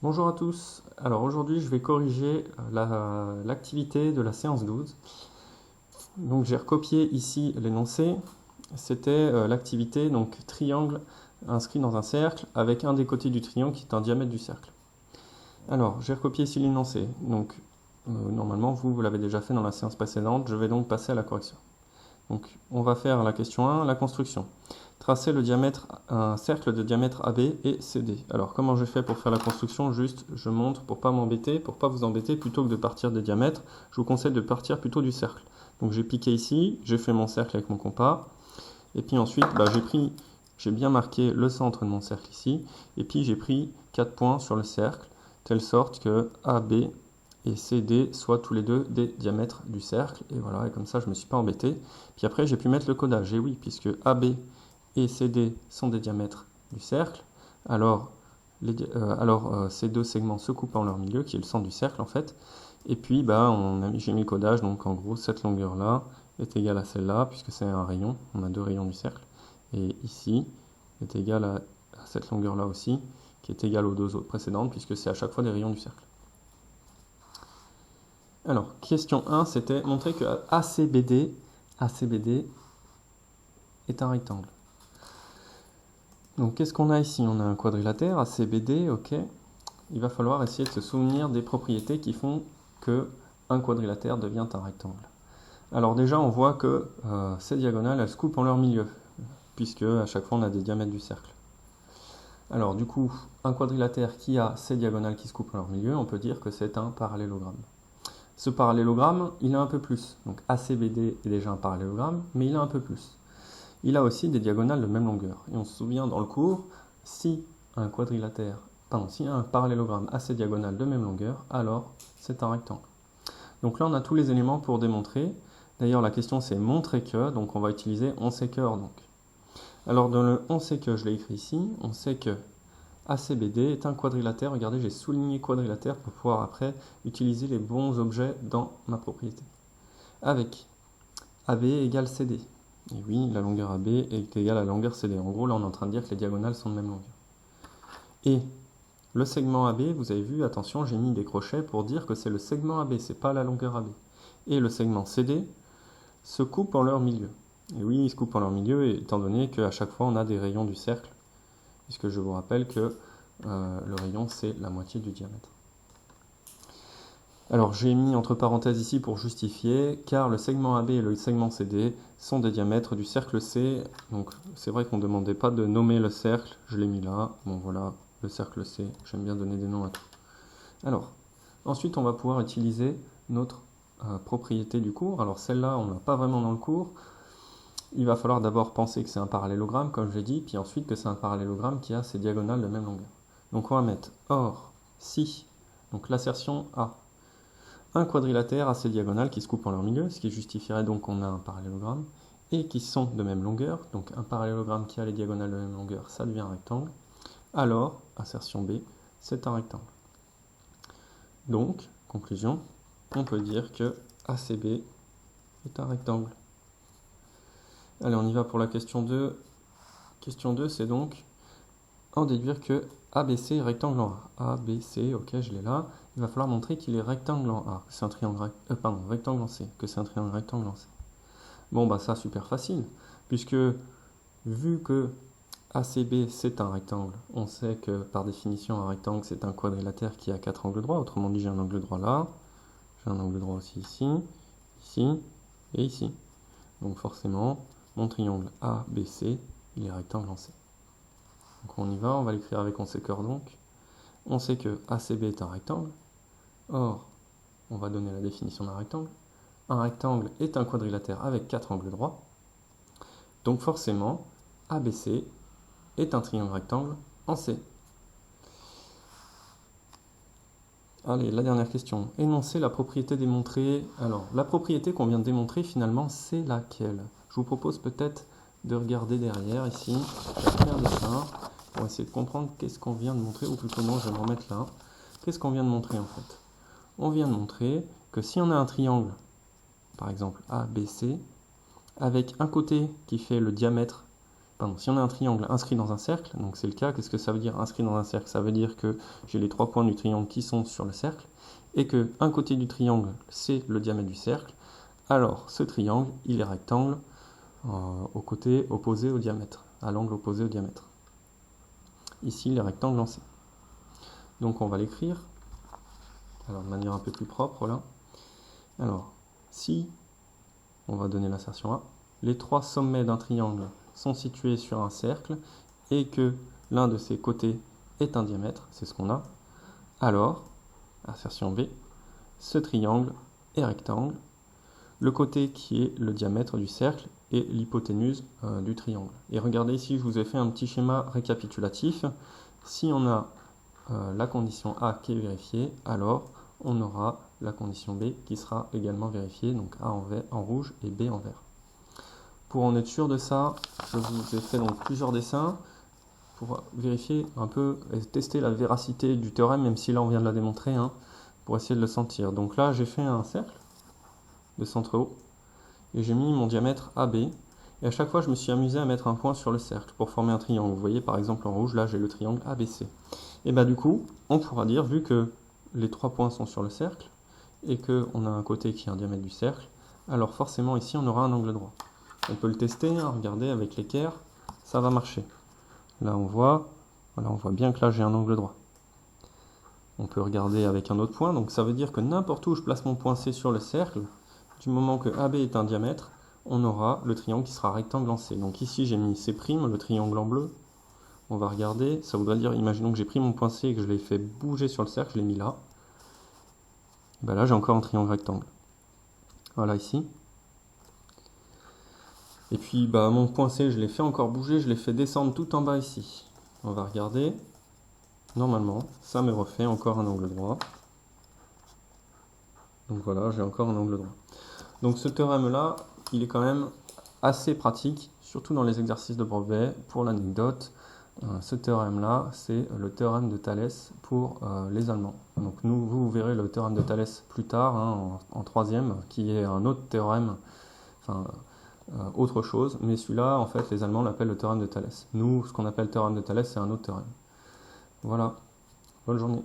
Bonjour à tous. Alors aujourd'hui, je vais corriger l'activité de la séance 12. Donc j'ai recopié ici l'énoncé. C'était l'activité donc triangle inscrit dans un cercle avec un des côtés du triangle qui est un diamètre du cercle. Alors j'ai recopié ici l'énoncé. Donc normalement vous l'avez déjà fait dans la séance précédente. Je vais donc passer à la correction. Donc on va faire la question 1, la construction. Tracer un cercle de diamètre AB et CD. Alors comment je fais pour faire la construction? Juste je montre pour pas m'embêter, pour pas vous embêter, plutôt que de partir des diamètres, je vous conseille de partir plutôt du cercle. Donc j'ai piqué ici, j'ai fait mon cercle avec mon compas, et puis ensuite j'ai bien marqué le centre de mon cercle ici, et puis j'ai pris 4 points sur le cercle, telle sorte que AB et CD soient tous les deux des diamètres du cercle, et voilà, et comme ça je ne me suis pas embêté. Puis après j'ai pu mettre le codage, et oui, puisque AB et CD sont des diamètres du cercle, alors, ces deux segments se coupent en leur milieu, qui est le centre du cercle en fait, et puis j'ai mis le codage, donc en gros cette longueur-là est égale à celle-là, puisque c'est un rayon, on a deux rayons du cercle, et ici est égale à cette longueur-là aussi, qui est égale aux deux autres précédentes, puisque c'est à chaque fois des rayons du cercle. Alors, question 1, c'était montrer que ACBD est un rectangle. Donc qu'est-ce qu'on a ici? On a un quadrilatère, ACBD, ok. Il va falloir essayer de se souvenir des propriétés qui font que un quadrilatère devient un rectangle. Alors déjà, on voit que ces diagonales, elles se coupent en leur milieu, puisque à chaque fois, on a des diamètres du cercle. Alors du coup, un quadrilatère qui a ces diagonales qui se coupent en leur milieu, on peut dire que c'est un parallélogramme. Ce parallélogramme, il a un peu plus. Donc ACBD est déjà un parallélogramme, mais il a un peu plus. Il a aussi des diagonales de même longueur. Et on se souvient dans le cours, si un parallélogramme a ces diagonales de même longueur, alors c'est un rectangle. Donc là, on a tous les éléments pour démontrer. D'ailleurs, la question c'est montrer que, donc on va utiliser on sait que. Alors dans le on sait que, je l'ai écrit ici, on sait que ACBD est un quadrilatère. Regardez, j'ai souligné quadrilatère pour pouvoir après utiliser les bons objets dans ma propriété. Avec AB égale CD. Et oui, la longueur AB est égale à la longueur CD. En gros, là, on est en train de dire que les diagonales sont de même longueur. Et le segment AB, vous avez vu, attention, j'ai mis des crochets pour dire que c'est le segment AB, c'est pas la longueur AB. Et le segment CD se coupe en leur milieu. Et oui, ils se coupent en leur milieu, étant donné qu'à chaque fois, on a des rayons du cercle, puisque je vous rappelle que le rayon, c'est la moitié du diamètre. Alors j'ai mis entre parenthèses ici pour justifier, car le segment AB et le segment CD sont des diamètres du cercle C. Donc c'est vrai qu'on ne demandait pas de nommer le cercle, je l'ai mis là. Bon voilà, le cercle C, j'aime bien donner des noms à tout. Alors, ensuite on va pouvoir utiliser notre propriété du cours. Alors celle-là, on ne l'a pas vraiment dans le cours. Il va falloir d'abord penser que c'est un parallélogramme, comme je l'ai dit, puis ensuite que c'est un parallélogramme qui a ses diagonales de même longueur. Donc on va mettre or, si, donc l'assertion A. Un quadrilatère a ses diagonales qui se coupent en leur milieu, ce qui justifierait donc qu'on a un parallélogramme, et qui sont de même longueur, donc un parallélogramme qui a les diagonales de même longueur, ça devient un rectangle, alors, assertion B, c'est un rectangle. Donc, conclusion, on peut dire que ACB est un rectangle. Allez, on y va pour la question 2. Question 2, c'est donc en déduire que ABC est rectangle en A. ABC, ok, je l'ai là. Il va falloir montrer qu'il est rectangle en A, que c'est un triangle, rectangle en C, que c'est un triangle rectangle en C. Bon, bah ça, super facile, puisque vu que ACB c'est un rectangle, on sait que par définition un rectangle c'est un quadrilatère qui a 4 angles droits, autrement dit j'ai un angle droit là, j'ai un angle droit aussi ici, ici et ici. Donc forcément, mon triangle ABC, il est rectangle en C. Donc on y va, on va l'écrire avec on sait que donc. On sait que ACB est un rectangle. Or, on va donner la définition d'un rectangle. Un rectangle est un quadrilatère avec 4 angles droits. Donc forcément, ABC est un triangle rectangle en C. Allez, la dernière question. Énoncer la propriété démontrée. Alors, la propriété qu'on vient de démontrer, finalement, c'est laquelle? Je vous propose peut-être de regarder derrière, ici. Je vais faire un dessin pour essayer de comprendre qu'est-ce qu'on vient de montrer, ou plutôt non, je vais me remettre là. Qu'est-ce qu'on vient de montrer, en fait? On vient de montrer que si on a un triangle, par exemple ABC, avec un côté qui fait le diamètre si on a un triangle inscrit dans un cercle, donc c'est le cas, qu'est-ce que ça veut dire inscrit dans un cercle? Ça veut dire que j'ai les 3 points du triangle qui sont sur le cercle, et que un côté du triangle, c'est le diamètre du cercle, alors ce triangle, il est rectangle au côté opposé au diamètre, à l'angle opposé au diamètre. Ici, les rectangles lancés. Donc on va l'écrire, alors de manière un peu plus propre là. Alors, si, on va donner l'assertion A, les 3 sommets d'un triangle sont situés sur un cercle et que l'un de ses côtés est un diamètre, c'est ce qu'on a, alors, assertion B, ce triangle est rectangle, le côté qui est le diamètre du cercle est l'hypoténuse du triangle. Et regardez ici, je vous ai fait un petit schéma récapitulatif. Si on a la condition A qui est vérifiée, alors on aura la condition B qui sera également vérifiée, donc A en rouge et B en vert. Pour en être sûr de ça, je vous ai fait donc plusieurs dessins pour vérifier un peu et tester la véracité du théorème, même si là on vient de la démontrer, hein, pour essayer de le sentir. Donc là j'ai fait un cercle de centre haut et j'ai mis mon diamètre AB, et à chaque fois je me suis amusé à mettre un point sur le cercle pour former un triangle. Vous voyez par exemple en rouge, là j'ai le triangle ABC. Et bah du coup, on pourra dire, vu que les 3 points sont sur le cercle et qu'on a un côté qui est un diamètre du cercle, alors forcément ici on aura un angle droit. On peut le tester, hein, regardez avec l'équerre, ça va marcher. Là on voit bien que là j'ai un angle droit. On peut regarder avec un autre point, donc ça veut dire que n'importe où je place mon point C sur le cercle, du moment que AB est un diamètre, on aura le triangle qui sera rectangle en C. Donc ici j'ai mis C', le triangle en bleu. On va regarder, ça voudrait dire, imaginons que j'ai pris mon point C et que je l'ai fait bouger sur le cercle, je l'ai mis là. Ben là j'ai encore un triangle rectangle. Voilà ici. Et puis bah, mon point C, je l'ai fait encore bouger, je l'ai fait descendre tout en bas ici. On va regarder. Normalement, ça me refait encore un angle droit. Donc voilà, j'ai encore un angle droit. Donc ce théorème-là, il est quand même assez pratique, surtout dans les exercices de brevet. Pour l'anecdote, ce théorème-là, c'est le théorème de Thalès pour les Allemands. Donc vous verrez le théorème de Thalès plus tard, hein, en troisième, qui est un autre théorème, enfin autre chose, mais celui-là, en fait, les Allemands l'appellent le théorème de Thalès. Nous, ce qu'on appelle théorème de Thalès, c'est un autre théorème. Voilà, bonne journée.